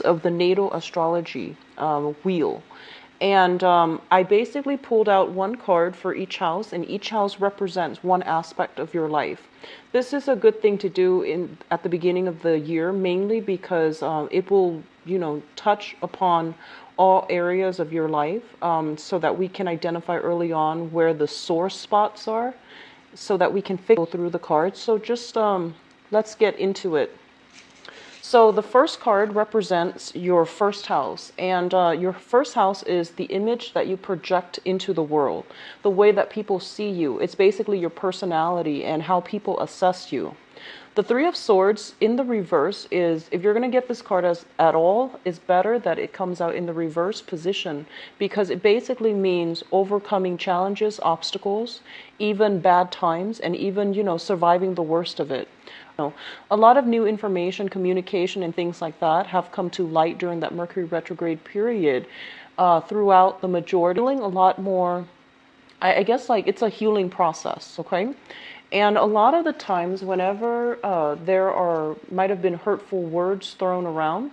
of the natal astrology wheel. And I basically pulled out one card for each house, and each house represents one aspect of your life. This is a good thing to do at the beginning of the year, mainly because it will, touch upon all areas of your life, so that we can identify early on where the sore spots are, so that we can go through the cards. So just let's get into it. So the first card represents your first house, and your first house is the image that you project into the world, the way that people see you. It's basically your personality and how people assess you. The Three of Swords in the reverse is, if you're going to get this card at all, it's better that it comes out in the reverse position, because it basically means overcoming challenges, obstacles, even bad times, and even, surviving the worst of it. A lot of new information, communication, and things like that have come to light during that Mercury retrograde period throughout the majority. Feeling a lot more, I guess, like it's a healing process, okay? And a lot of the times whenever there might have been hurtful words thrown around,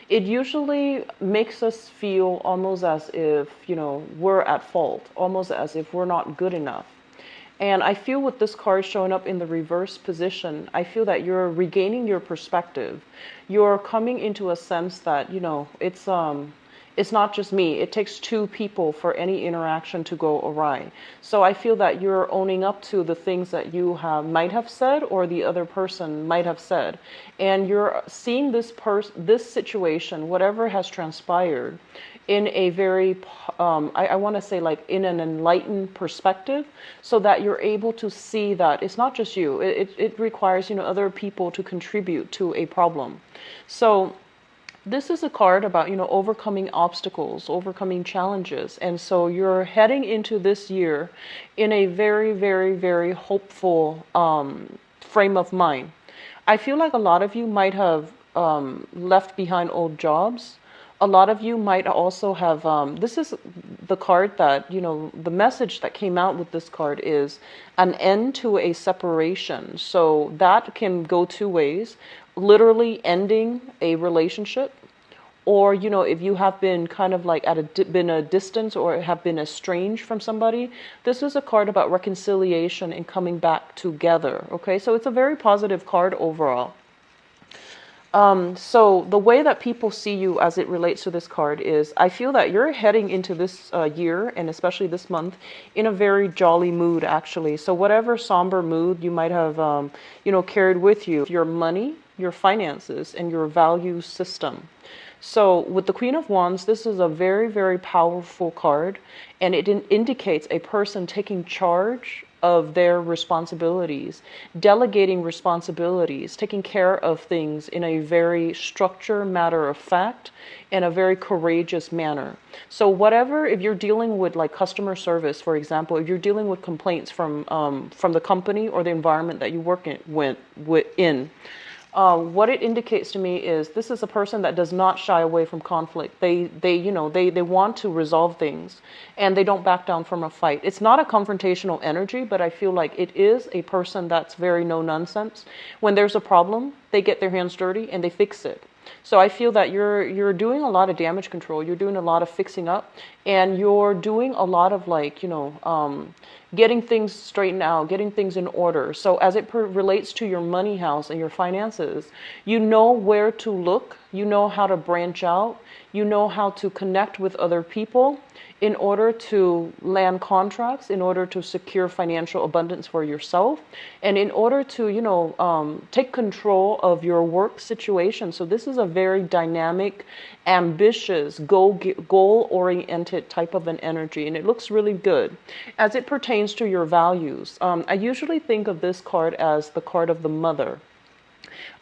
it usually makes us feel almost as if, we're at fault, almost as if we're not good enough. And I feel with this card showing up in the reverse position, I feel that you're regaining your perspective. You're coming into a sense that, it's not just me. It takes two people for any interaction to go awry. So I feel that you're owning up to the things that you might have said or the other person might have said. And you're seeing this situation, whatever has transpired, in a very, I want to say like in an enlightened perspective, so that you're able to see that it's not just you. It requires, other people to contribute to a problem. So this is a card about, overcoming obstacles, overcoming challenges. And so you're heading into this year in a very, very, very hopeful frame of mind. I feel like a lot of you might have left behind old jobs. A lot of you might also have, this is the card that, the message that came out with this card is an end to a separation. So that can go two ways, literally ending a relationship, or, if you have been kind of like been a distance or have been estranged from somebody, this is a card about reconciliation and coming back together. Okay, so it's a very positive card overall. So the way that people see you as it relates to this card is, I feel that you're heading into this year, and especially this month, in a very jolly mood, actually. So whatever somber mood you might have, carried with you, your money, your finances, and your value system. So with the Queen of Wands, this is a very, very powerful card, and it indicates a person taking charge of their responsibilities, delegating responsibilities, taking care of things in a very structured, matter of fact, and a very courageous manner. So whatever, if you're dealing with like customer service, for example, if you're dealing with complaints from the company or the environment that you work in, what it indicates to me is this is a person that does not shy away from conflict. They want to resolve things, and they don't back down from a fight. It's not a confrontational energy, but I feel like it is a person that's very no nonsense. When there's a problem, they get their hands dirty and they fix it. So I feel that you're doing a lot of damage control. You're doing a lot of fixing up, and you're doing a lot of like, getting things straightened out, getting things in order. So as it relates to your money house and your finances, you know where to look, you know how to branch out, you know how to connect with other people in order to land contracts, in order to secure financial abundance for yourself, and in order to, take control of your work situation. So this is a very dynamic, ambitious, goal-oriented type of an energy, and it looks really good. As it pertains to your values, I usually think of this card as the card of the mother.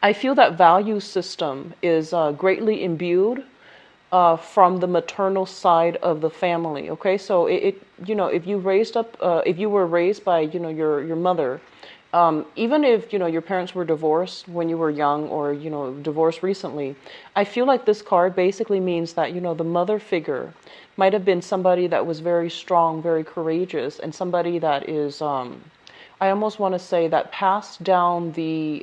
I feel that value system is greatly imbued from the maternal side of the family. Okay, so if you were raised by your mother, even if your parents were divorced when you were young, or divorced recently, I feel like this card basically means that the mother figure might have been somebody that was very strong, very courageous, and somebody that is I almost want to say that pass down the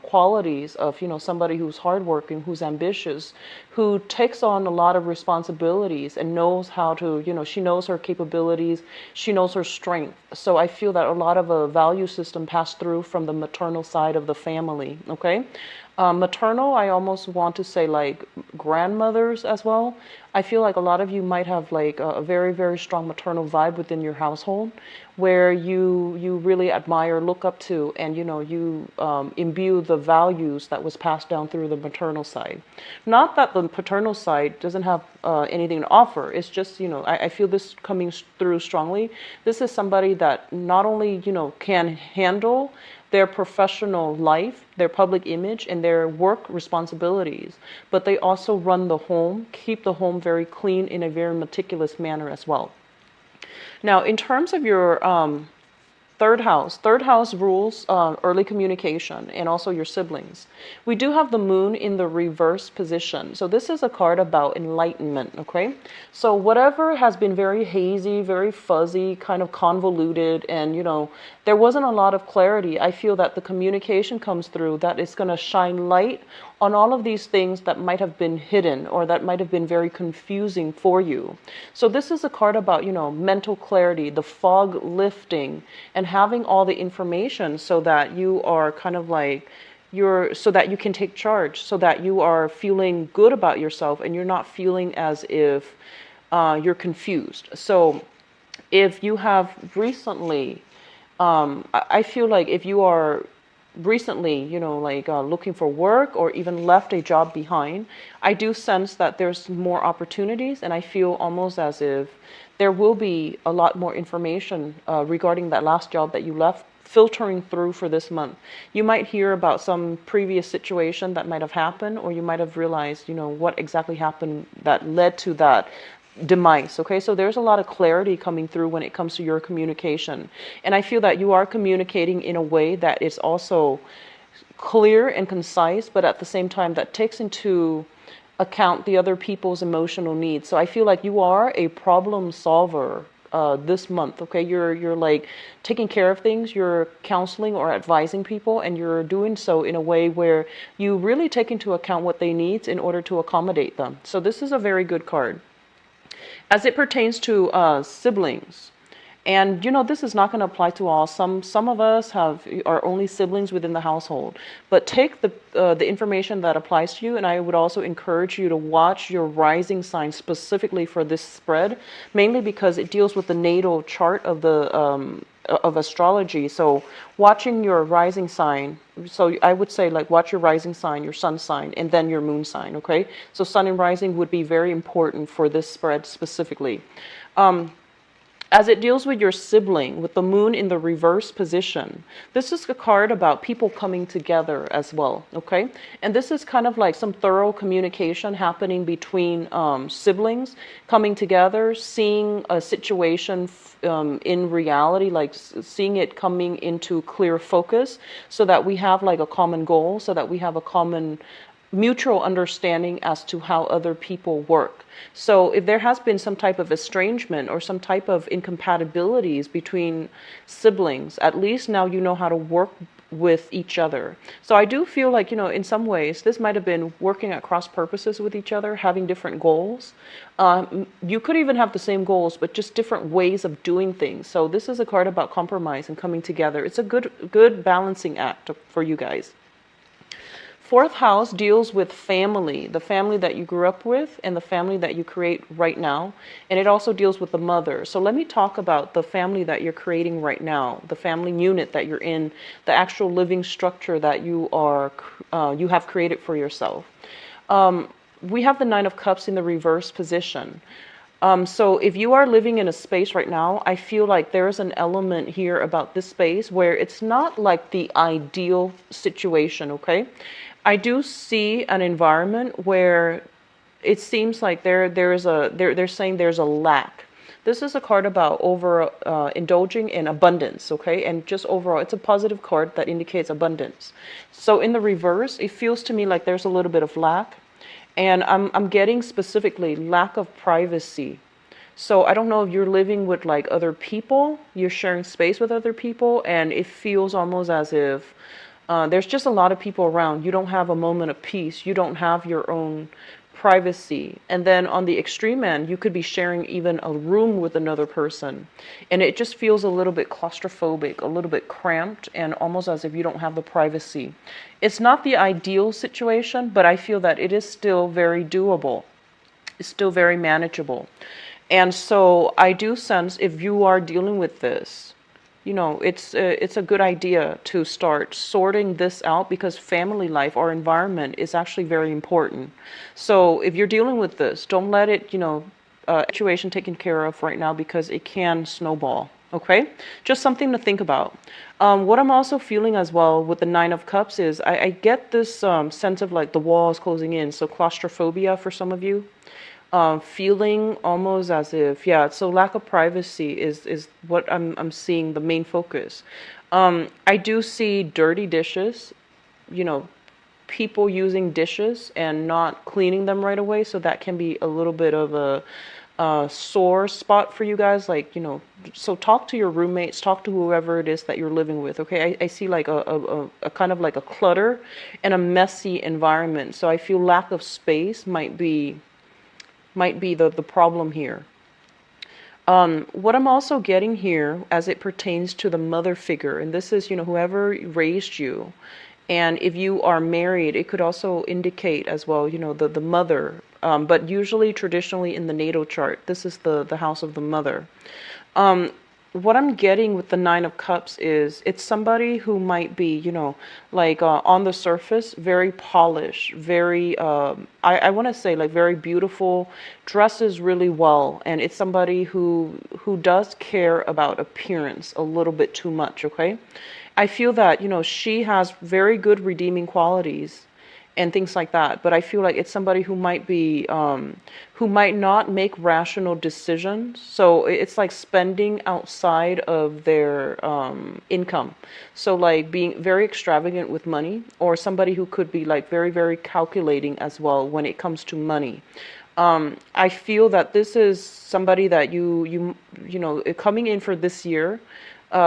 qualities of, somebody who's hardworking, who's ambitious, who takes on a lot of responsibilities and knows how to, she knows her capabilities, she knows her strength. So I feel that a lot of a value system passed through from the maternal side of the family, okay? Maternal, I almost want to say like grandmothers as well. I feel like a lot of you might have like a very, very strong maternal vibe within your household where you really admire, look up to, and you imbue the values that was passed down through the maternal side. Not that the paternal side doesn't have anything to offer. It's just, I feel this coming through strongly. This is somebody that not only, can handle their professional life, their public image, and their work responsibilities, but they also run the home, keep the home very clean in a very meticulous manner as well. Now, in terms of your third house rules early communication and also your siblings. We do have the moon in the reverse position. So this is a card about enlightenment, okay? So whatever has been very hazy, very fuzzy, kind of convoluted, and there wasn't a lot of clarity, I feel that the communication comes through that is going to shine light on all of these things that might have been hidden or that might have been very confusing for you. So this is a card about, mental clarity, the fog lifting, and having all the information so that you are kind of like, so that you can take charge, so that you are feeling good about yourself and you're not feeling as if you're confused. So if you have recently, I feel like if you are recently, looking for work or even left a job behind, I do sense that there's more opportunities, and I feel almost as if there will be a lot more information regarding that last job that you left filtering through for this month. You might hear about some previous situation that might have happened, or you might have realized, what exactly happened that led to that demise. Okay, so there's a lot of clarity coming through when it comes to your communication, and I feel that you are communicating in a way that is also clear and concise, but at the same time that takes into account the other people's emotional needs. So I feel like you are a problem solver this month. Okay, you're like taking care of things, you're counseling or advising people, and you're doing so in a way where you really take into account what they need in order to accommodate them. So this is a very good card. As it pertains to siblings, and this is not going to apply to all. Some of us are only siblings within the household, but take the information that applies to you, and I would also encourage you to watch your rising sign specifically for this spread, mainly because it deals with the natal chart of the of astrology. So watching your rising sign, so I would say like watch your rising sign, your sun sign, and then your moon sign, okay? So sun and rising would be very important for this spread specifically. As it deals with your sibling, with the moon in the reverse position, this is a card about people coming together as well, okay? And this is kind of like some thorough communication happening between siblings coming together, seeing a situation in reality, like seeing it coming into clear focus so that we have like a common goal, so that we have a common mutual understanding as to how other people work. So if there has been some type of estrangement or some type of incompatibilities between siblings, at least now you know how to work with each other. So I do feel like, in some ways, this might have been working at cross purposes with each other, having different goals. You could even have the same goals, but just different ways of doing things. So this is a card about compromise and coming together. It's a good balancing act for you guys. Fourth house deals with family, the family that you grew up with and the family that you create right now. And it also deals with the mother. So let me talk about the family that you're creating right now, the family unit that you're in, the actual living structure that you have created for yourself. We have the Nine of Cups in the reverse position. So if you are living in a space right now, I feel like there's an element here about this space where it's not like the ideal situation, okay? I do see an environment where it seems like they're saying there's a lack. This is a card about indulging in abundance, okay? And just overall, it's a positive card that indicates abundance. So in the reverse, it feels to me like there's a little bit of lack. And I'm getting specifically lack of privacy. So I don't know if you're living with like other people, you're sharing space with other people, and it feels almost as if there's just a lot of people around. You don't have a moment of peace. You don't have your own privacy. And then on the extreme end, you could be sharing even a room with another person. And it just feels a little bit claustrophobic, a little bit cramped, and almost as if you don't have the privacy. It's not the ideal situation, but I feel that it is still very doable. It's still very manageable. And so I do sense if you are dealing with this, it's a good idea to start sorting this out, because family life or environment is actually very important. So if you're dealing with this, don't let it, situation taken care of right now, because it can snowball. Okay, just something to think about. What I'm also feeling as well with the Nine of Cups is I get this sense of like the walls closing in. So claustrophobia for some of you, feeling almost as if, yeah, so lack of privacy is what I'm seeing the main focus. I do see dirty dishes, you know, people using dishes and not cleaning them right away, so that can be a little bit of a sore spot for you guys. Like, so talk to your roommates, talk to whoever it is that you're living with. Okay, I see like a kind of like a clutter and a messy environment. So I feel lack of space might be the problem here. What I'm also getting here as it pertains to the mother figure, and this is, whoever raised you. And if you are married, it could also indicate as well, the mother. But usually, traditionally in the natal chart, this is the house of the mother. What I'm getting with the Nine of Cups is it's somebody who might be, like on the surface, very polished, very, I want to say like very beautiful, dresses really well. And it's somebody who does care about appearance a little bit too much, okay? I feel that, she has very good redeeming qualities and things like that. But I feel like it's somebody who might be, who might not make rational decisions. So it's like spending outside of their income. So like being very extravagant with money, or somebody who could be like very, very calculating as well when it comes to money. I feel that this is somebody that you know, coming in for this year,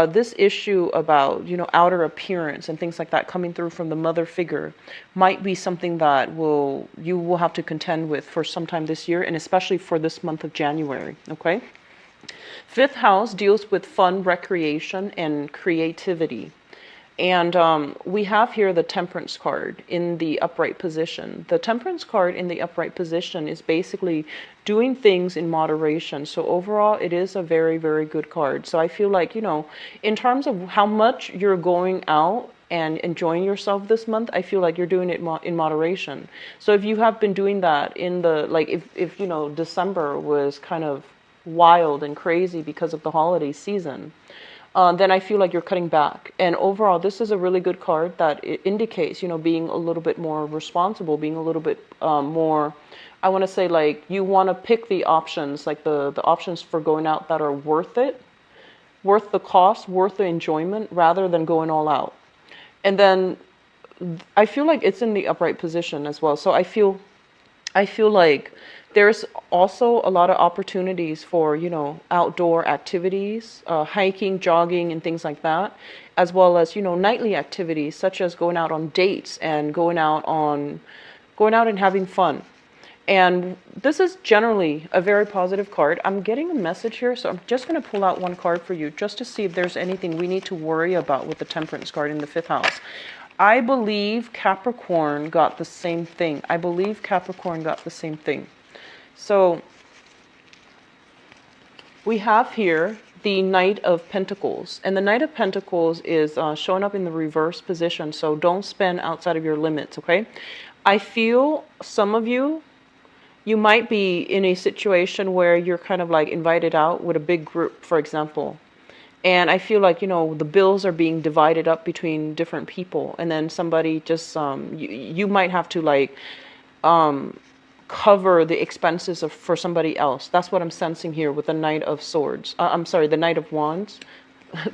this issue about, outer appearance and things like that coming through from the mother figure might be something that you will have to contend with for some time this year, and especially for this month of January, okay? Fifth house deals with fun, recreation, and creativity. And we have here the Temperance card in the upright position. The Temperance card in the upright position is basically doing things in moderation. So overall, it is a very, very good card. So I feel like, in terms of how much you're going out and enjoying yourself this month, I feel like you're doing it in moderation. So if you have been doing that in the, like if December was kind of wild and crazy because of the holiday season, then I feel like you're cutting back. And overall, this is a really good card that it indicates, being a little bit more responsible, being a little bit more, I want to say, like, you want to pick the options, like the options for going out that are worth it, worth the cost, worth the enjoyment, rather than going all out. And then I feel like it's in the upright position as well. So I feel like there's also a lot of opportunities for, outdoor activities, hiking, jogging, and things like that, as well as, nightly activities such as going out on dates and going out and having fun. And this is generally a very positive card. I'm getting a message here, so I'm just going to pull out one card for you just to see if there's anything we need to worry about with the Temperance card in the fifth house. I believe Capricorn got the same thing. So we have here the Knight of Pentacles. And the Knight of Pentacles is showing up in the reverse position. So don't spend outside of your limits, okay? I feel some of you might be in a situation where you're kind of like invited out with a big group, for example. And I feel like, the bills are being divided up between different people. And then somebody just, you might have to like cover the expenses for somebody else. That's what I'm sensing here with the Knight of Swords. The Knight of Wands,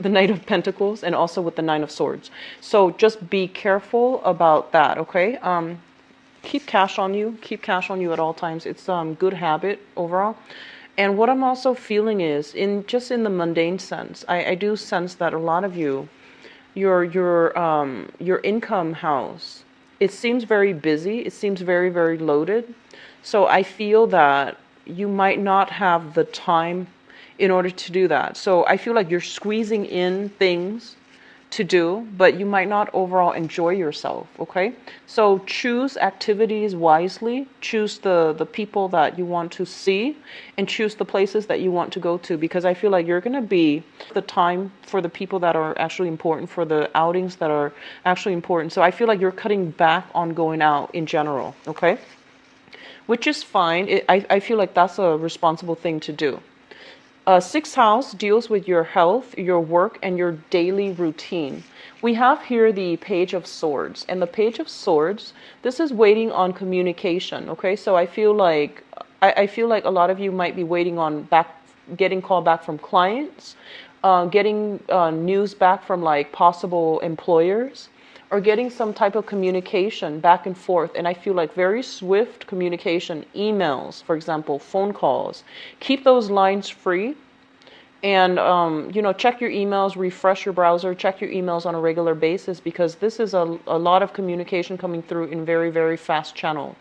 the Knight of Pentacles, and also with the Nine of Swords. So just be careful about that, okay? Keep cash on you. Keep cash on you at all times. It's good habit overall. And what I'm also feeling is, in the mundane sense, I do sense that a lot of you, your income house, it seems very busy. It seems very, very loaded. So I feel that you might not have the time in order to do that. So I feel like you're squeezing in things to do, but you might not overall enjoy yourself, okay? So choose activities wisely, choose the people that you want to see, and choose the places that you want to go to, because I feel like you're going to be the time for the people that are actually important, for the outings that are actually important. So I feel like you're cutting back on going out in general, okay? Which is fine. I feel like that's a responsible thing to do. Sixth house deals with your health, your work, and your daily routine. We have here the Page of Swords. And the Page of Swords, this is waiting on communication, okay? So I feel like a lot of you might be waiting on getting called back from clients, getting news back from like possible employers, or getting some type of communication back and forth. And I feel like very swift communication, emails, for example, phone calls. Keep those lines free. And, check your emails, refresh your browser, check your emails on a regular basis, because this is a lot of communication coming through in very, very fast channel.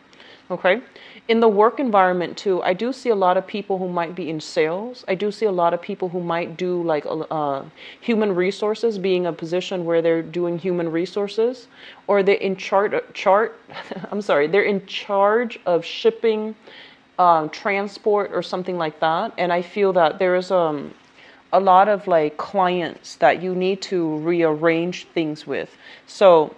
Okay. In the work environment too, I do see a lot of people who might be in sales. I do see a lot of people who might do like human resources, being a position where they're doing human resources, or they're in they're in charge of shipping, transport, or something like that. And I feel that there is a lot of like clients that you need to rearrange things with. So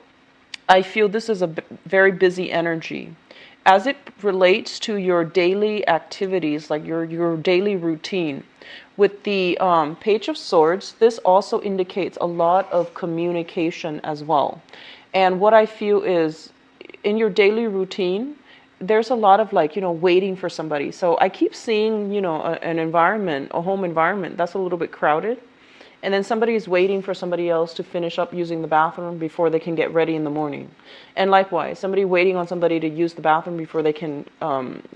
I feel this is a very busy energy. As it relates to your daily activities, like your daily routine, with the Page of Swords, this also indicates a lot of communication as well. And what I feel is, in your daily routine, there's a lot of like, waiting for somebody. So I keep seeing, an environment, a home environment that's a little bit crowded. And then somebody is waiting for somebody else to finish up using the bathroom before they can get ready in the morning. And likewise, somebody waiting on somebody to use the bathroom before they can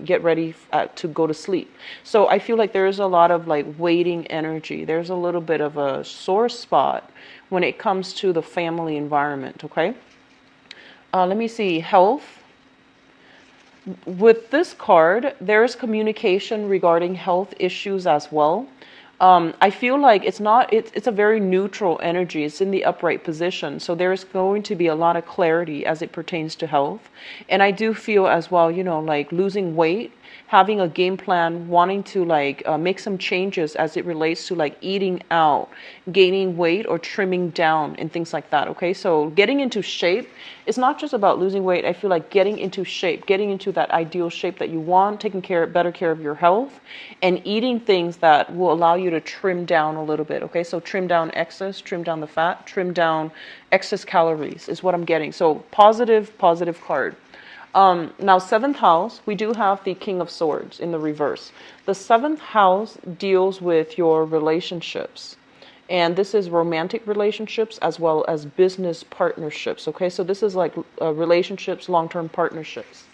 get ready to go to sleep. So I feel like there's a lot of like waiting energy. There's a little bit of a sore spot when it comes to the family environment, okay? Let me see, health. With this card, there is communication regarding health issues as well. I feel like it's a very neutral energy. It's in the upright position. So there's going to be a lot of clarity as it pertains to health. And I do feel as well, like losing weight, having a game plan, wanting to like make some changes as it relates to like eating out, gaining weight, or trimming down and things like that. Okay. So getting into shape, it's not just about losing weight. I feel like getting into shape, getting into that ideal shape that you want, taking better care of your health, and eating things that will allow you to trim down a little bit. Okay. So trim down excess, trim down the fat, trim down excess calories is what I'm getting. So positive card. Now, seventh house, we do have the King of Swords in the reverse. The seventh house deals with your relationships. And this is romantic relationships as well as business partnerships. Okay, so this is like relationships, long-term partnerships.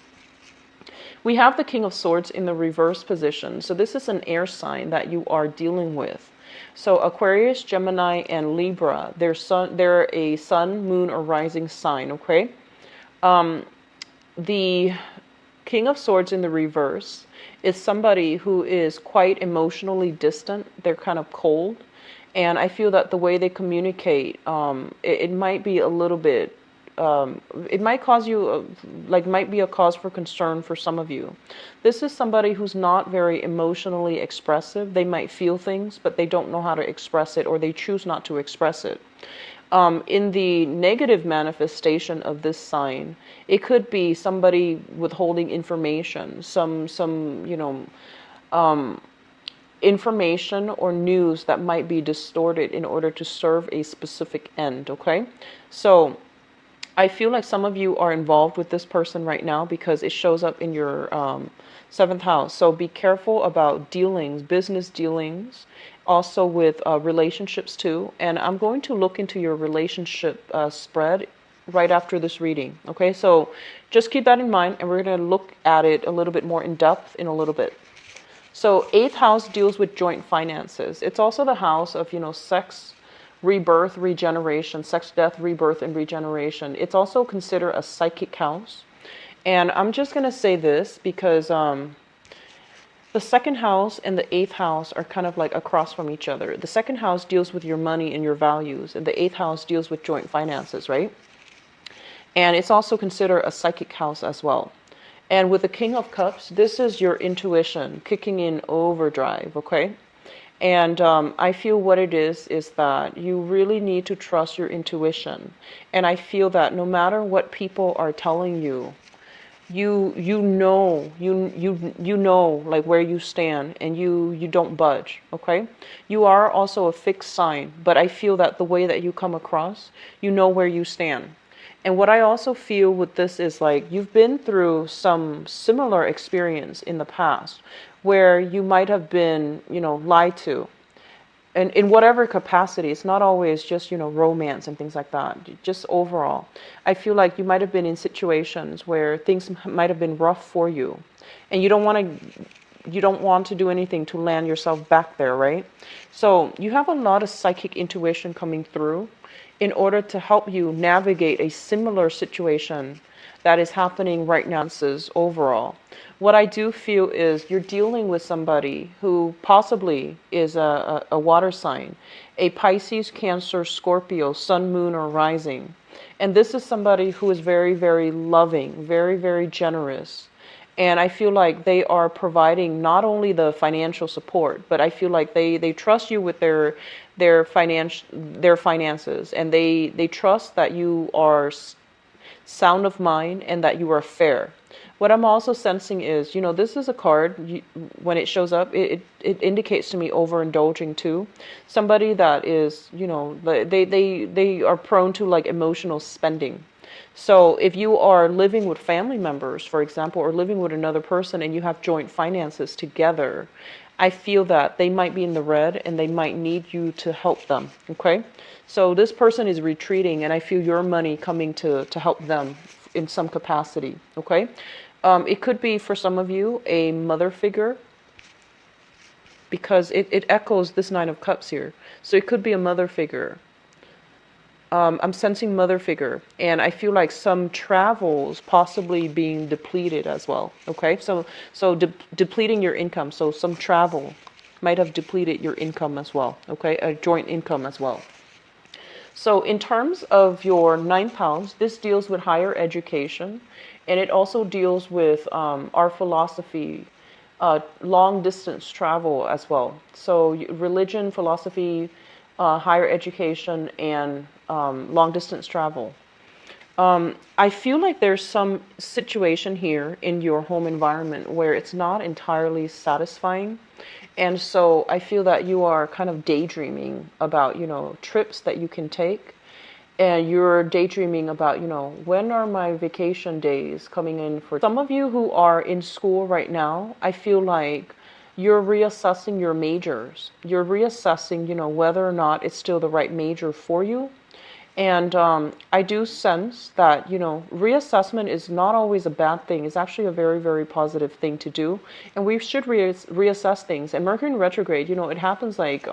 We have the King of Swords in the reverse position. So this is an air sign that you are dealing with. So Aquarius, Gemini, and Libra, they're a sun, moon, or rising sign. Okay. The King of Swords in the reverse is somebody who is quite emotionally distant. They're kind of cold. And I feel that the way they communicate, it might be a little bit, it might cause you, might be a cause for concern for some of you. This is somebody who's not very emotionally expressive. They might feel things, but they don't know how to express it, or they choose not to express it. In the negative manifestation of this sign, it could be somebody withholding information, some information or news that might be distorted in order to serve a specific end, okay? So I feel like some of you are involved with this person right now because it shows up in your seventh house. So be careful about dealings, business dealings, also with relationships too. And I'm going to look into your relationship spread right after this reading. Okay, so just keep that in mind, and we're going to look at it a little bit more in depth in a little bit. So eighth house deals with joint finances. It's also the house of, sex, rebirth, regeneration, sex, death, rebirth, and regeneration. It's also considered a psychic house. And I'm just going to say this because the second house and the eighth house are kind of like across from each other. The second house deals with your money and your values, and the eighth house deals with joint finances, right? And it's also considered a psychic house as well. And with the King of Cups, this is your intuition kicking in overdrive, okay? And I feel what it is that you really need to trust your intuition. And I feel that no matter what people are telling you, you know like where you stand, and you don't budge, okay? You are also a fixed sign, but I feel that the way that you come across, you know where you stand. And what I also feel with this is like you've been through some similar experience in the past where you might have been, lied to. And in whatever capacity, it's not always just, romance and things like that. Just overall, I feel like you might have been in situations where things might have been rough for you, and you don't want to do anything to land yourself back there, right? So you have a lot of psychic intuition coming through in order to help you navigate a similar situation that is happening right now. Overall, what I do feel is you're dealing with somebody who possibly is a water sign, a Pisces, Cancer, Scorpio, Sun, Moon, or Rising. And this is somebody who is very, very loving, very, very generous. And I feel like they are providing not only the financial support, but I feel like they trust you with their finances, and they trust that you are sound of mind and that you are fair. What I'm also sensing is, this is a card, when it shows up, it indicates to me overindulging too. Somebody that is, they are prone to like emotional spending. So if you are living with family members, for example, or living with another person and you have joint finances together, I feel that they might be in the red and they might need you to help them, okay? So this person is retreating, and I feel your money coming to help them in some capacity, okay? It could be, for some of you, a mother figure, because it echoes this Nine of Cups here. So it could be a mother figure. I'm sensing mother figure, and I feel like some travels possibly being depleted as well, okay? So depleting your income, so some travel might have depleted your income as well, okay? A joint income as well. So in terms of your ninth house, this deals with higher education, and it also deals with our philosophy, long distance travel as well. So religion, philosophy, higher education, and long distance travel. I feel like there's some situation here in your home environment where it's not entirely satisfying. And so I feel that you are kind of daydreaming about, trips that you can take. And you're daydreaming about, when are my vacation days coming in for some of you who are in school right now. I feel like you're reassessing your majors. You're reassessing, whether or not it's still the right major for you. And I do sense that, reassessment is not always a bad thing. It's actually a very, very positive thing to do. And we should reassess things. And Mercury in retrograde, it happens like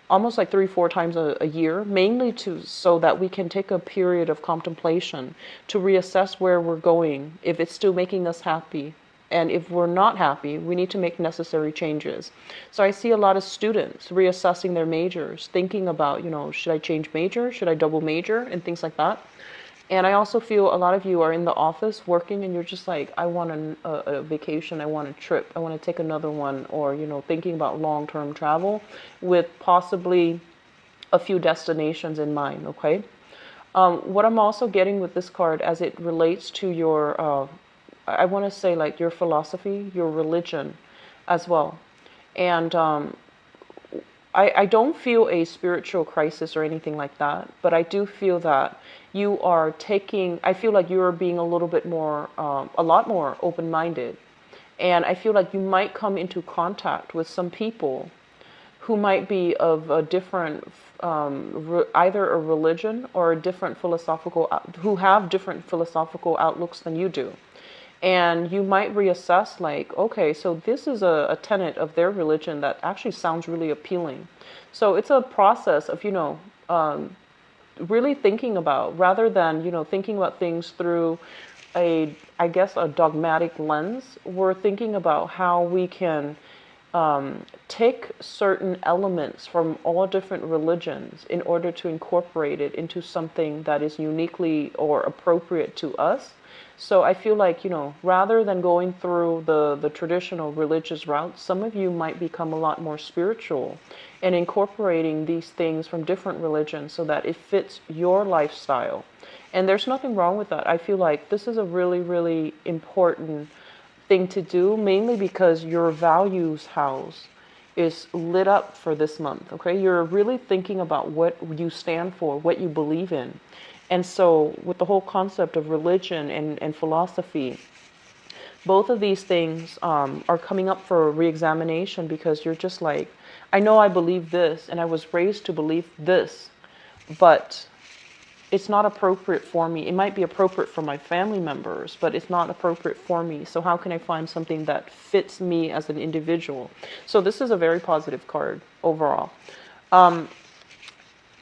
almost like 3-4 times a year, mainly so that we can take a period of contemplation to reassess where we're going, if it's still making us happy. And if we're not happy, we need to make necessary changes. So I see a lot of students reassessing their majors, thinking about, should I change major? Should I double major? And things like that. And I also feel a lot of you are in the office working, and you're just like, I want a vacation, I want a trip, I want to take another one, or, thinking about long-term travel with possibly a few destinations in mind, okay? What I'm also getting with this card as it relates to your I want to say like your philosophy, your religion as well. And I don't feel a spiritual crisis or anything like that, but I do feel that you are I feel like you are being a little bit more, a lot more open-minded. And I feel like you might come into contact with some people who might be of a different, either a religion or a different philosophical, who have different philosophical outlooks than you do. And you might reassess, like, okay, so this is a tenet of their religion that actually sounds really appealing. So it's a process of, really thinking about, rather than, thinking about things through I guess, a dogmatic lens. We're thinking about how we can take certain elements from all different religions in order to incorporate it into something that is uniquely or appropriate to us. So I feel like, rather than going through the traditional religious route, some of you might become a lot more spiritual and incorporating these things from different religions so that it fits your lifestyle. And there's nothing wrong with that. I feel like this is a really, really important thing to do, mainly because your values house is lit up for this month. Okay, you're really thinking about what you stand for, what you believe in. And so with the whole concept of religion and philosophy, both of these things are coming up for re-examination, because you're just like, I know I believe this and I was raised to believe this, but it's not appropriate for me. It might be appropriate for my family members, but it's not appropriate for me. So how can I find something that fits me as an individual? So this is a very positive card overall.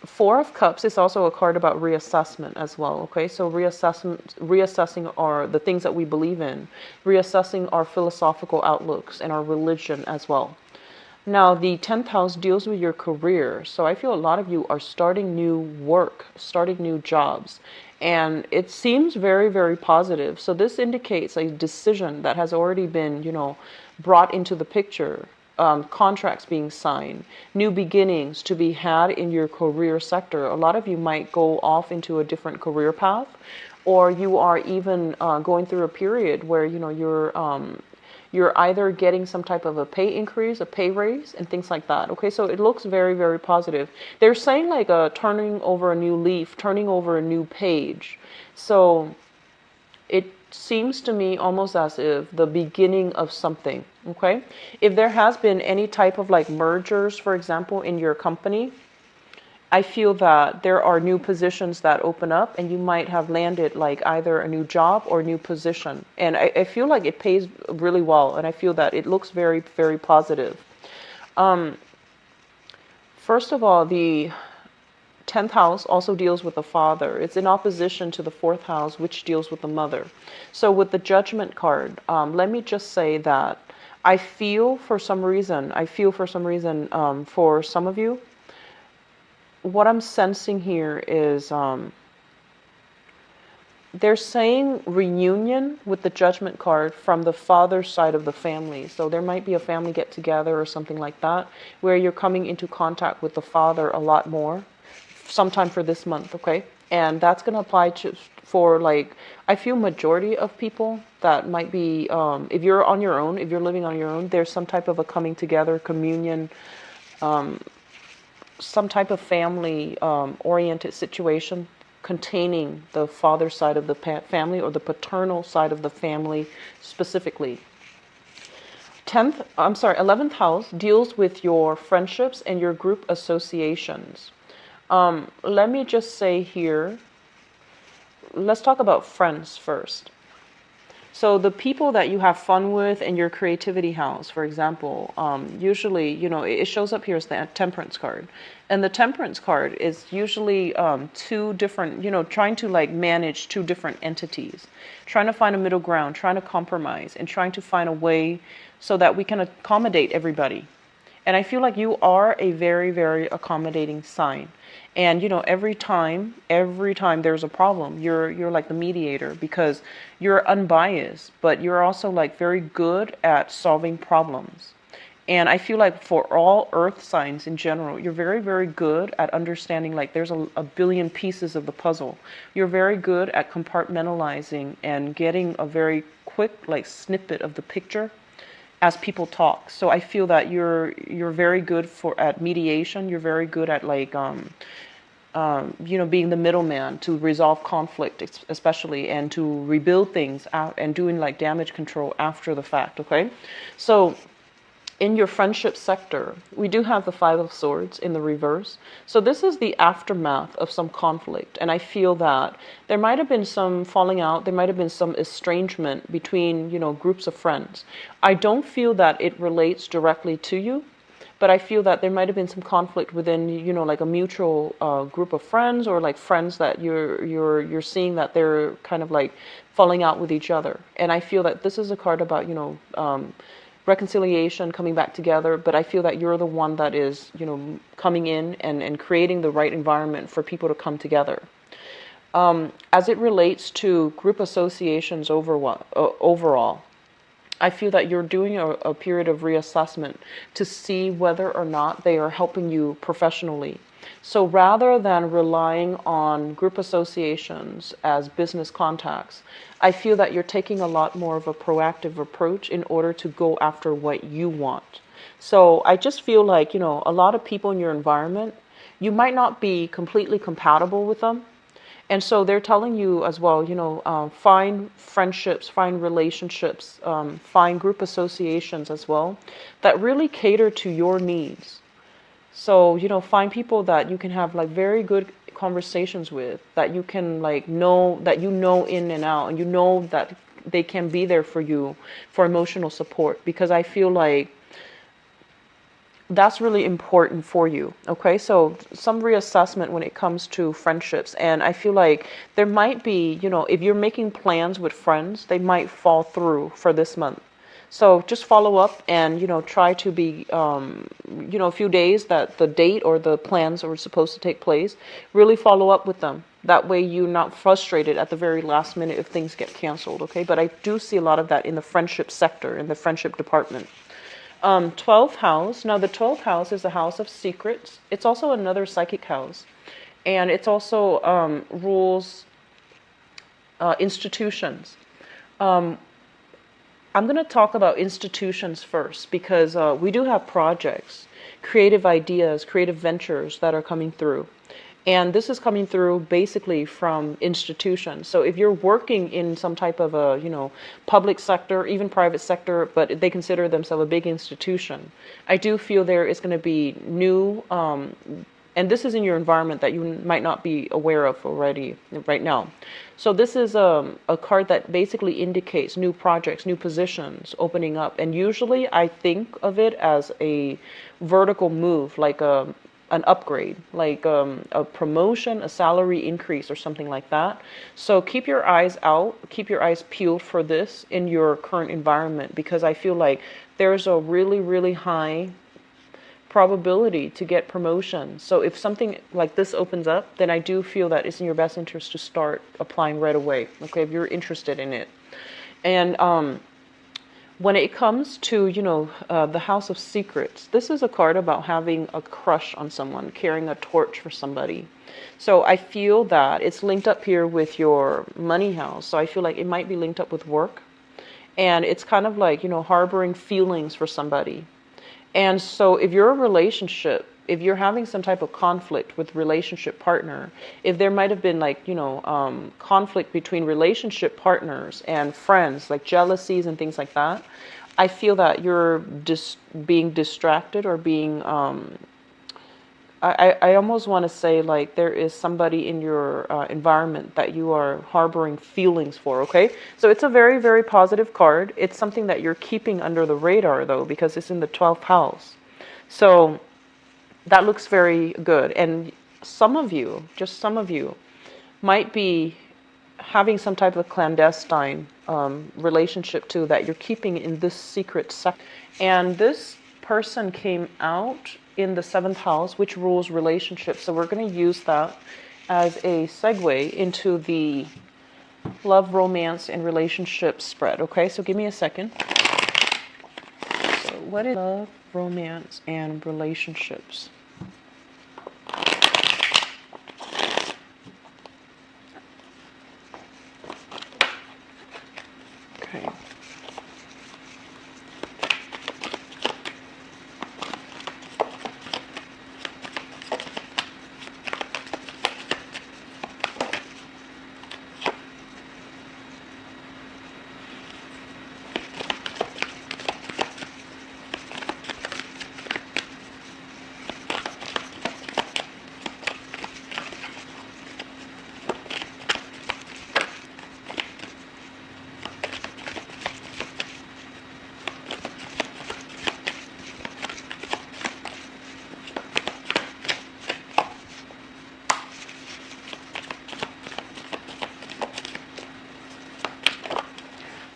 Four of Cups is also a card about reassessment as well. Okay, so reassessing are the things that we believe in, reassessing our philosophical outlooks and our religion as well. Now, the 10th house deals with your career. So I feel a lot of you are starting new work, starting new jobs. And it seems very, very positive. So this indicates a decision that has already been, brought into the picture. Contracts being signed, new beginnings to be had in your career sector. A lot of you might go off into a different career path, or you are even going through a period where, you're either getting some type of a pay increase, a pay raise, and things like that. Okay, so it looks very, very positive. They're saying like turning over a new leaf, turning over a new page. So it seems to me almost as if the beginning of something. Okay, if there has been any type of like mergers, for example, in your company, I feel that there are new positions that open up, and you might have landed like either a new job or a new position. And I feel like it pays really well, and I feel that it looks very, very positive. First of all, the 10th house also deals with the father. It's in opposition to the 4th house, which deals with the mother. So with the Judgment card, let me just say that I feel for some reason, for some of you, what I'm sensing here is they're saying reunion with the Judgment card from the father's side of the family. So there might be a family get together or something like that, where you're coming into contact with the father a lot more, sometime for this month, okay? And that's going to apply for like, I feel majority of people that might be, if you're on your own, if you're living on your own, there's some type of a coming together, communion, some type of family oriented situation containing the father side of the family or the paternal side of the family specifically. 11th house deals with your friendships and your group associations. Let me just say here, let's talk about friends first. So the people that you have fun with in your creativity house, for example, usually, it shows up here as the Temperance card. And the Temperance card is usually two different, trying to like manage two different entities, trying to find a middle ground, trying to compromise, and trying to find a way so that we can accommodate everybody. And I feel like you are a very, very accommodating sign. And every time there's a problem, you're like the mediator, because you're unbiased, but you're also like very good at solving problems. And I feel like for all earth signs in general, you're very, very good at understanding like there's a billion pieces of the puzzle. You're very good at compartmentalizing and getting a very quick like snippet of the picture as people talk. So I feel that you're very good at mediation. You're very good at like being the middleman to resolve conflict, especially, and to rebuild things out and doing like damage control after the fact. Okay, so in your friendship sector, we do have the Five of Swords in the reverse. So this is the aftermath of some conflict. And I feel that there might have been some falling out. There might have been some estrangement between, groups of friends. I don't feel that it relates directly to you, but I feel that there might have been some conflict within, like a mutual group of friends, or like friends that you're seeing that they're kind of like falling out with each other. And I feel that this is a card about, reconciliation, coming back together, but I feel that you're the one that is, coming in and creating the right environment for people to come together. As it relates to group associations overall, I feel that you're doing a period of reassessment to see whether or not they are helping you professionally. So rather than relying on group associations as business contacts, I feel that you're taking a lot more of a proactive approach in order to go after what you want. So I just feel like, a lot of people in your environment, you might not be completely compatible with them. And so they're telling you as well, find friendships, find relationships, find group associations as well that really cater to your needs. So, find people that you can have like very good conversations with, that you can like know, that in and out, and that they can be there for you for emotional support, because I feel like that's really important for you. Okay, so some reassessment when it comes to friendships. And I feel like there might be, if you're making plans with friends, they might fall through for this month. So just follow up and, try to be, a few days that the date or the plans are supposed to take place, really follow up with them. That way you're not frustrated at the very last minute if things get canceled, okay? But I do see a lot of that in the friendship sector, in the friendship department. 12th house. Now, the 12th house is a house of secrets. It's also another psychic house. And it's also rules institutions. I'm going to talk about institutions first, because we do have projects, creative ideas, creative ventures that are coming through. And this is coming through basically from institutions. So if you're working in some type of a, public sector, even private sector, but they consider themselves a big institution, I do feel there is going to be new, and this is in your environment that you might not be aware of already right now. So this is a card that basically indicates new projects, new positions opening up. And usually I think of it as a vertical move, like an upgrade, like a promotion, a salary increase, or something like that. So keep your eyes out, keep your eyes peeled for this in your current environment, because I feel like there's a really, really high probability to get promotion. So if something like this opens up, then I do feel that it's in your best interest to start applying right away, okay, if you're interested in it. And when it comes to, the House of Secrets, this is a card about having a crush on someone, carrying a torch for somebody. So I feel that it's linked up here with your money house. So I feel like it might be linked up with work. And it's kind of like, harboring feelings for somebody. And so if you're a relationship, if you're having some type of conflict with relationship partner, if there might have been like, conflict between relationship partners and friends, like jealousies and things like that, I feel that you're just being distracted or being, I almost want to say like there is somebody in your environment that you are harboring feelings for, okay? So it's a very, very positive card. It's something that you're keeping under the radar though, because it's in the 12th house. So that looks very good. And some of you, just some of you, might be having some type of clandestine relationship too that you're keeping in this secret sector. And this person came out in the 7th house, which rules relationships. So we're going to use that as a segue into the love, romance, and relationship spread. Okay, so give me a second. So what is love, romance, and relationships? Okay.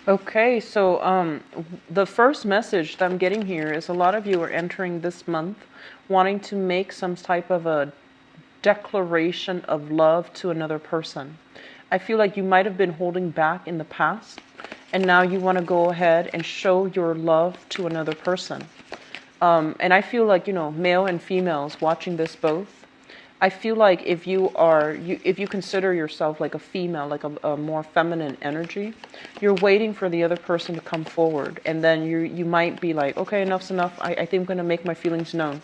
Okay, so the first message that I'm getting here is a lot of you are entering this month wanting to make some type of a declaration of love to another person. I feel like you might have been holding back in the past, and now you want to go ahead and show your love to another person. And I feel like, male and females watching this both, I feel like if if you consider yourself like a female, like a more feminine energy, you're waiting for the other person to come forward, and then you might be like, okay, enough's enough. I think I'm gonna make my feelings known.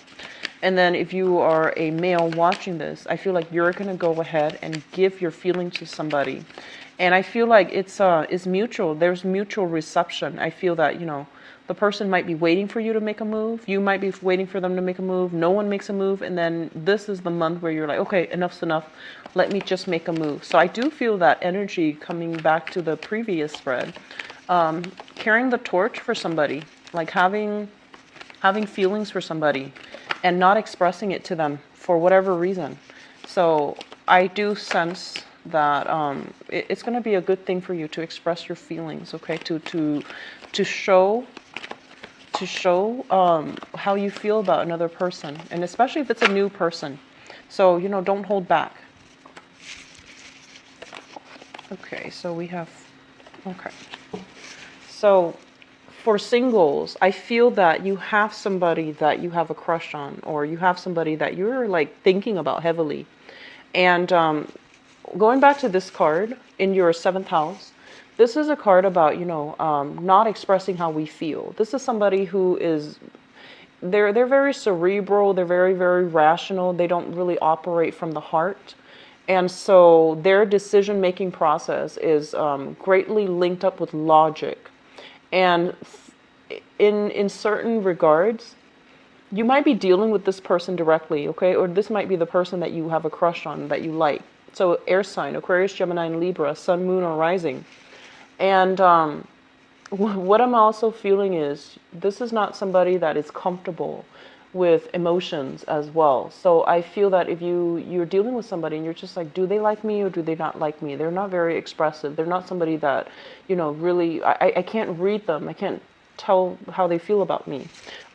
And then if you are a male watching this, I feel like you're gonna go ahead and give your feelings to somebody, and I feel like it's mutual. There's mutual reception. I feel that the person might be waiting for you to make a move. You might be waiting for them to make a move. No one makes a move. And then this is the month where you're like, okay, enough's enough. Let me just make a move. So I do feel that energy coming back to the previous spread. Carrying the torch for somebody, like having feelings for somebody and not expressing it to them for whatever reason. So I do sense that it's going to be a good thing for you to express your feelings, okay? To show how you feel about another person, and especially if it's a new person. So, don't hold back. Okay, so we have, okay. So for singles, I feel that you have somebody that you have a crush on, or you have somebody that you're like thinking about heavily. And going back to this card in your 7th house, this is a card about, not expressing how we feel. This is somebody who is, they're very cerebral. They're very, very rational. They don't really operate from the heart. And so their decision-making process is greatly linked up with logic. And in certain regards, you might be dealing with this person directly, okay? Or this might be the person that you have a crush on, that you like. So air sign, Aquarius, Gemini, and Libra, sun, moon, or rising. And what I'm also feeling is this is not somebody that is comfortable with emotions as well. So I feel that if you're dealing with somebody and you're just like, do they like me or do they not like me? They're not very expressive. They're not somebody that, really, I can't read them. I can't tell how they feel about me.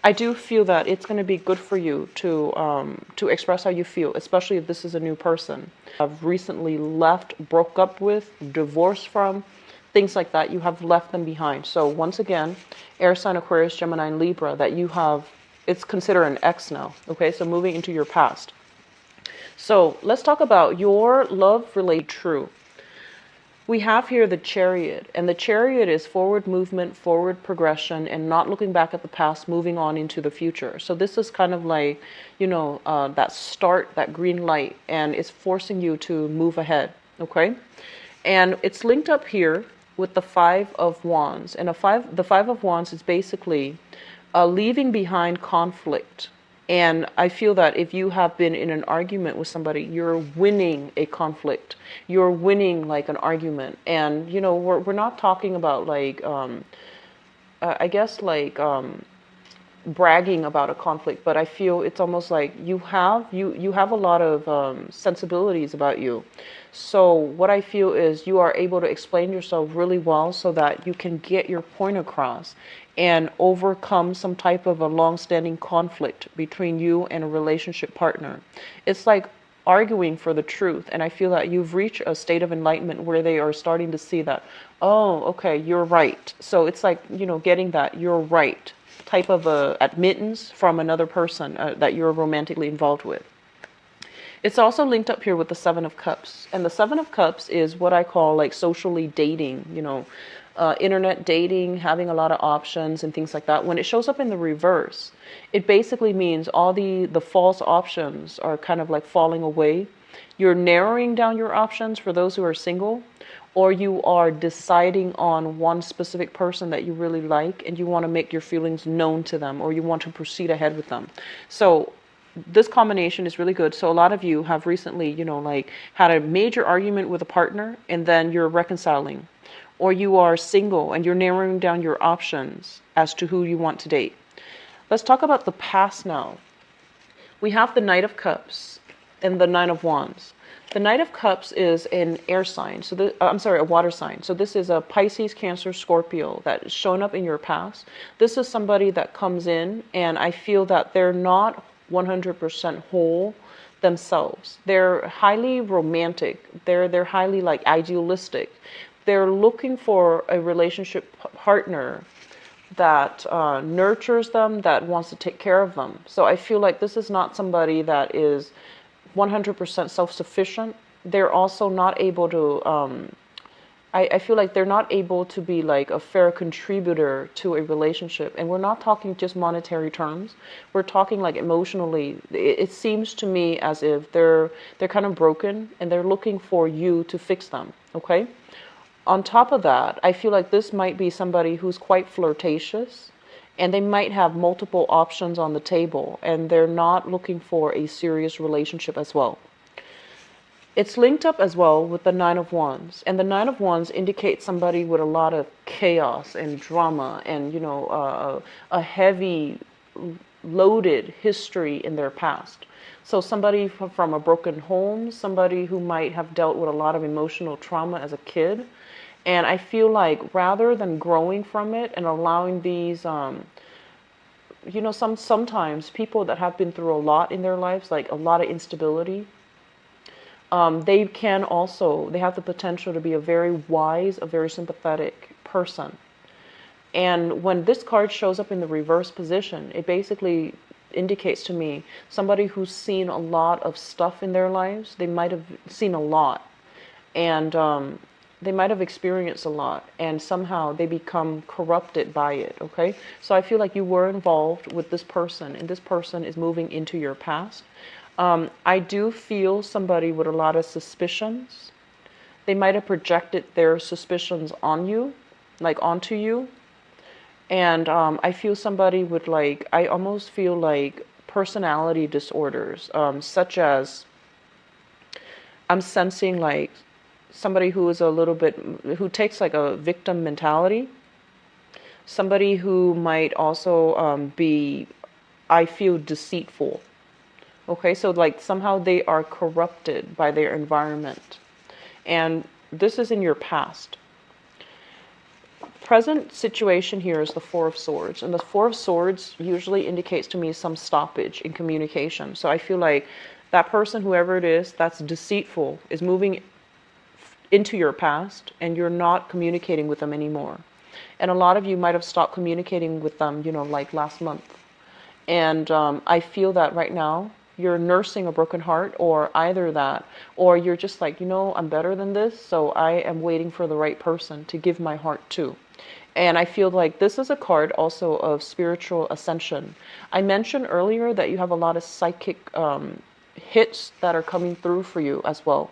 I do feel that it's going to be good for you to express how you feel, especially if this is a new person. I've recently left, broke up with, divorced from, things like that. You have left them behind. So once again, air sign, Aquarius, Gemini, and Libra, that you have, it's considered an ex now. Okay, so moving into your past. So let's talk about your love related true. We have here the Chariot, and the Chariot is forward movement, forward progression, and not looking back at the past, moving on into the future. So this is kind of like, that start, that green light, and it's forcing you to move ahead, okay? And it's linked up here with the 5 of Wands. And the 5 of Wands is basically leaving behind conflict. And I feel that if you have been in an argument with somebody, you're winning a conflict. You're winning like an argument. And, we're not talking about like, I guess like bragging about a conflict, but I feel it's almost like you have a lot of sensibilities about you. So what I feel is you are able to explain yourself really well so that you can get your point across and overcome some type of a long-standing conflict between you and a relationship partner. It's like arguing for the truth, and I feel that you've reached a state of enlightenment where they are starting to see that, oh, okay, you're right. So it's like, getting that you're right type of admittance from another person that you're romantically involved with. It's also linked up here with the 7 of Cups. And the 7 of Cups is what I call like socially dating, internet dating, having a lot of options and things like that. When it shows up in the reverse, it basically means all the false options are kind of like falling away. You're narrowing down your options for those who are single, or you are deciding on one specific person that you really like and you want to make your feelings known to them, or you want to proceed ahead with them. So this combination is really good. So a lot of you have recently, like had a major argument with a partner and then you're reconciling, or you are single and you're narrowing down your options as to who you want to date. Let's talk about the past now. We have the Knight of Cups and the Nine of Wands. The Knight of Cups is an air sign. So I'm sorry, a water sign. So this is a Pisces, Cancer, Scorpio that is shown up in your past. This is somebody that comes in, and I feel that they're not 100% whole themselves. They're highly romantic. They're highly like idealistic. They're looking for a relationship partner that nurtures them, that wants to take care of them. So I feel like this is not somebody that is 100% self-sufficient. They're also not able to, I feel like they're not able to be like a fair contributor to a relationship. And we're not talking just monetary terms. We're talking like emotionally. It seems to me as if they're kind of broken and they're looking for you to fix them, okay? On top of that, I feel like this might be somebody who's quite flirtatious, and they might have multiple options on the table, and they're not looking for a serious relationship as well. It's linked up as well with the Nine of Wands, and the Nine of Wands indicates somebody with a lot of chaos and drama and, a heavy, loaded history in their past. So somebody from a broken home, somebody who might have dealt with a lot of emotional trauma as a kid. And I feel like rather than growing from it and allowing these, sometimes people that have been through a lot in their lives, like a lot of instability, they have the potential to be a very wise, a very sympathetic person. And when this card shows up in the reverse position, it basically indicates to me somebody who's seen a lot of stuff in their lives. They might have seen a lot, and they might have experienced a lot, and somehow they become corrupted by it, okay? So I feel like you were involved with this person, and this person is moving into your past. I do feel somebody with a lot of suspicions. They might have projected their suspicions on you, like onto you. And I feel somebody with I almost feel like personality disorders, such as I'm sensing like somebody who is who takes like a victim mentality. Somebody who might also be, I feel, deceitful. Okay, so like somehow they are corrupted by their environment. And this is in your past. Present situation here is the Four of Swords. And the Four of Swords usually indicates to me some stoppage in communication. So I feel like that person, whoever it is, that's deceitful, is moving into your past, and you're not communicating with them anymore. And a lot of you might have stopped communicating with them, like last month. And I feel that right now you're nursing a broken heart, or either that, or you're just like, I'm better than this, so I am waiting for the right person to give my heart to. And I feel like this is a card also of spiritual ascension. I mentioned earlier that you have a lot of psychic hits that are coming through for you as well.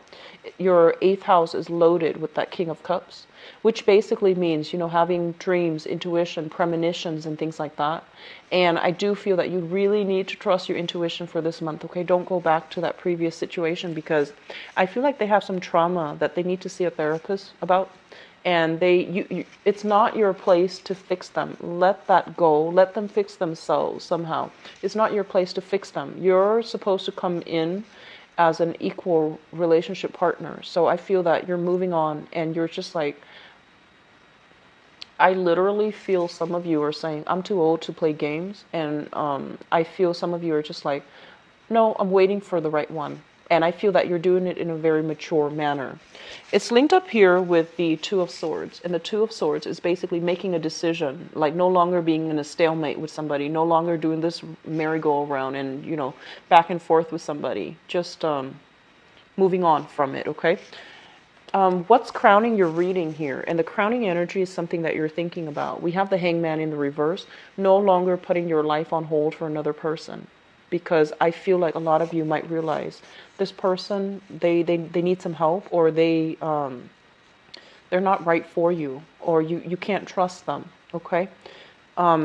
Your 8th house is loaded with that King of Cups, which basically means, having dreams, intuition, premonitions, and things like that. And I do feel that you really need to trust your intuition for this month, okay? Don't go back to that previous situation, because I feel like they have some trauma that they need to see a therapist about. And it's not your place to fix them. Let that go. Let them fix themselves somehow. It's not your place to fix them. You're supposed to come in as an equal relationship partner. So I feel that you're moving on, and you're just like, I literally feel some of you are saying, I'm too old to play games. And I feel some of you are just like, no, I'm waiting for the right one. And I feel that you're doing it in a very mature manner. It's linked up here with the Two of Swords. And the Two of Swords is basically making a decision, like no longer being in a stalemate with somebody, no longer doing this merry-go-round and, back and forth with somebody. Just moving on from it, okay? What's crowning your reading here? And the crowning energy is something that you're thinking about. We have the Hangman in the reverse, no longer putting your life on hold for another person. Because I feel like a lot of you might realize this person, they need some help, or they're not right for you, or you can't trust them, okay?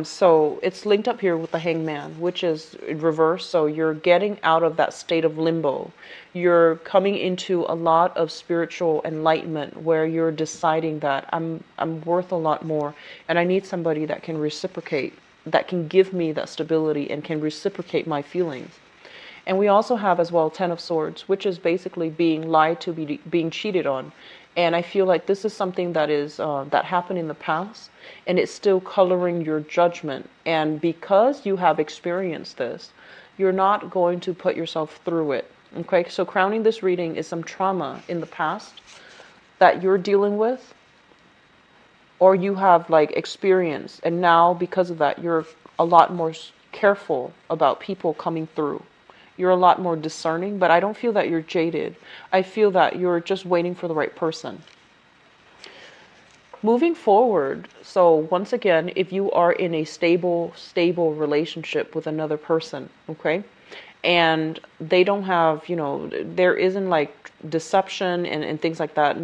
So it's linked up here with the Hangman, which is reverse. So you're getting out of that state of limbo. You're coming into a lot of spiritual enlightenment, where you're deciding that I'm worth a lot more, and I need somebody that can reciprocate, that can give me that stability and can reciprocate my feelings. And we also have as well Ten of Swords, which is basically being lied to, being cheated on. And I feel like this is something that is that happened in the past, and it's still coloring your judgment. And because you have experienced this, you're not going to put yourself through it. Okay, so crowning this reading is some trauma in the past that you're dealing with, or you have like experienced, and now because of that, you're a lot more careful about people coming through. You're a lot more discerning, but I don't feel that you're jaded. I feel that you're just waiting for the right person. Moving forward, so once again, if you are in a stable relationship with another person, okay, and they don't have, there isn't like deception and things like that,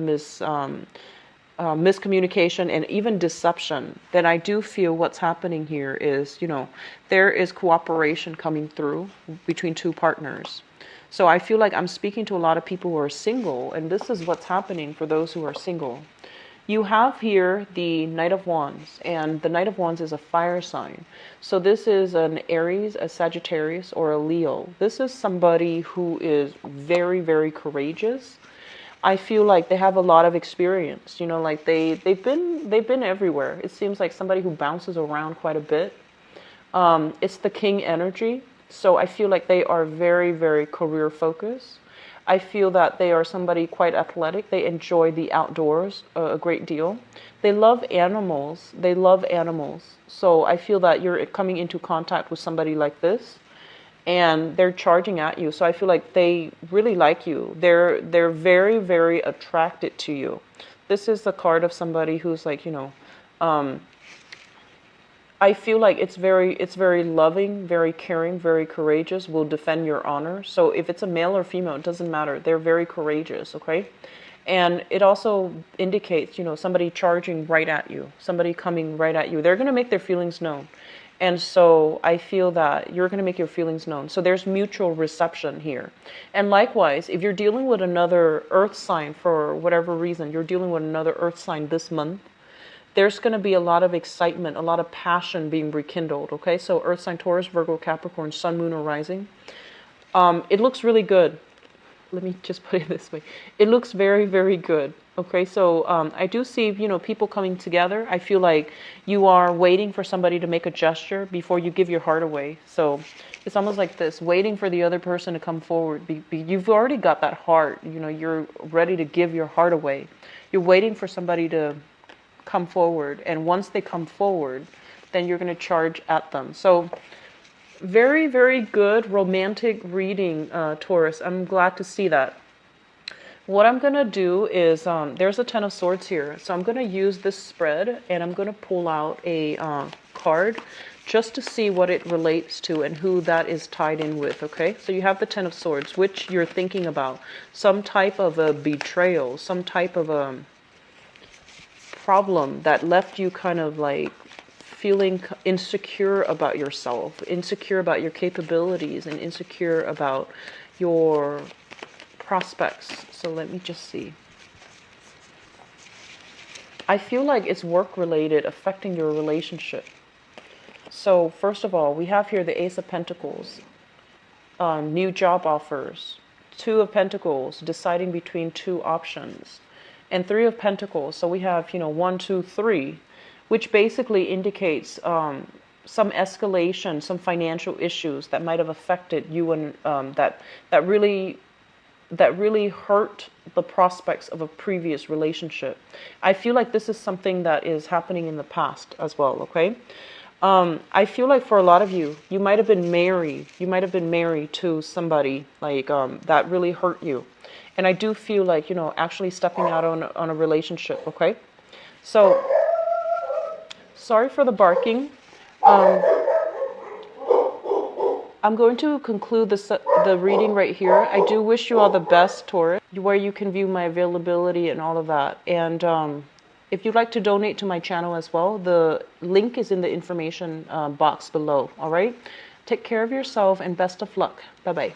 miscommunication and even deception, then I do feel what's happening here is, there is cooperation coming through between two partners. So I feel like I'm speaking to a lot of people who are single, and this is what's happening for those who are single. You have here the Knight of Wands, and the Knight of Wands is a fire sign. So this is an Aries, a Sagittarius, or a Leo. This is somebody who is very, very courageous. I feel like they have a lot of experience, like they've been everywhere. It seems like somebody who bounces around quite a bit. It's the King energy. So I feel like they are very, very career focused. I feel that they are somebody quite athletic. They enjoy the outdoors a great deal. They love animals. So I feel that you're coming into contact with somebody like this, and they're charging at you. So I feel like they really like you. They're very, very attracted to you. This is the card of somebody who's like, I feel like it's very loving, very caring, very courageous, will defend your honor. So if it's a male or female, it doesn't matter. They're very courageous, okay? And it also indicates, somebody charging right at you, somebody coming right at you. They're going to make their feelings known. And so I feel that you're going to make your feelings known. So there's mutual reception here. And likewise, if you're dealing with another earth sign for whatever reason, you're dealing with another earth sign this month, there's going to be a lot of excitement, a lot of passion being rekindled, okay? So earth sign, Taurus, Virgo, Capricorn, sun, moon, or rising. It looks really good. Let me just put it this way. It looks very, very good. Okay, so I do see, people coming together. I feel like you are waiting for somebody to make a gesture before you give your heart away. So it's almost like this, waiting for the other person to come forward. You've already got that heart. You're ready to give your heart away. You're waiting for somebody to come forward. And once they come forward, then you're going to charge at them. So very, very good romantic reading, Taurus. I'm glad to see that. What I'm going to do is, there's a Ten of Swords here. So I'm going to use this spread, and I'm going to pull out a card just to see what it relates to and who that is tied in with, okay? So you have the Ten of Swords, which you're thinking about. Some type of a betrayal, some type of a problem that left you kind of like feeling insecure about yourself, insecure about your capabilities, and insecure about your prospects. So let me just see. I feel like it's work related, affecting your relationship. So first of all, we have here the Ace of Pentacles, new job offers, Two of Pentacles, deciding between two options, and Three of Pentacles. So we have, 1, 2, 3, which basically indicates some escalation, some financial issues that might have affected you, and that really hurt the prospects of a previous relationship. I feel like this is something that is happening in the past as well, okay? I feel like for a lot of you, you might have been married. You might have been married to somebody like that really hurt you. And I do feel like, actually stepping out on a relationship, okay? So, sorry for the barking. I'm going to conclude the reading right here. I do wish you all the best, Taurus, where you can view my availability and all of that. And if you'd like to donate to my channel as well, the link is in the information box below, all right? Take care of yourself and best of luck. Bye-bye.